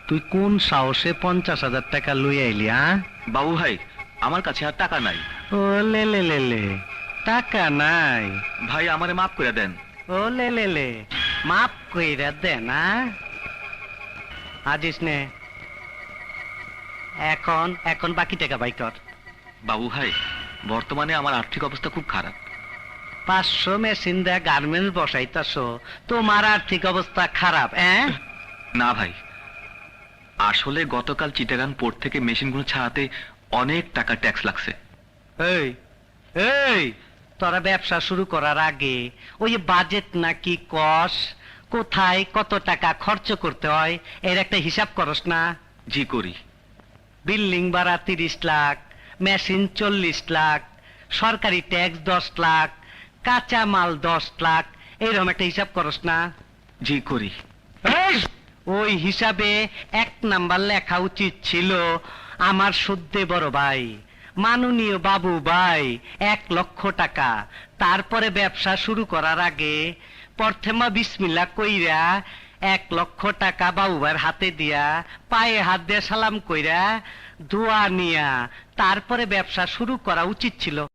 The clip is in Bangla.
তুই কোন সাহসে 50,000 টাকা লই আইলি? বাবু ভাই, আমার কাছে আর টাকা নাই। ও লে লে লে লে, টাকা নাই? ভাই আমারে মাফ করে দেন। ও লে লে লে, মাপ কইরা দে না। আজিস নে, এখন এখন বাকি টাকা বাই কর। বাবু ভাই, বর্তমানে আমার আর্থিক অবস্থা খুব খারাপ। 500 মেশিন দেয়া গার্মেন্টস বসাইতাছো, তোমার আর্থিক অবস্থা খারাপ? না ভাই, আসলে গতকাল চিটাগাং পোর্ট থেকে মেশিনগুলো ছাড়াতে অনেক টাকা ট্যাক্স লাগছে। এই এই, তোরা ব্যবসা শুরু করার আগে ওই বাজেট নাকি কস, কোথায় কত টাকা খরচ করতে হয় এর একটা হিসাব করস না? জি করি। বিল্ডিং ভাড়া 30 লাখ, মেশিন 40 লাখ, সরকারি ট্যাক্স 10 লাখ, কাঁচা মাল 10 লাখ, এইরকম একটা হিসাব করস না? জি করি। এই, ওই হিসাবে 1 নাম্বার লেখা উচিত ছিল আমার সদ্যে বড় ভাই, মাননীয় বাবু ভাই, 1 লক্ষ টাকা। তারপরে ব্যবসা শুরু করার আগে প্রথমা বিসমিল্লাহ কইরা 1 লক্ষ টাকা বাবু ভাইয়ের হাতে দিয়া পায়ে হাত দিয়ে সালাম কইরা দোয়া নিয়া তারপরে ব্যবসা শুরু করা উচিত ছিল।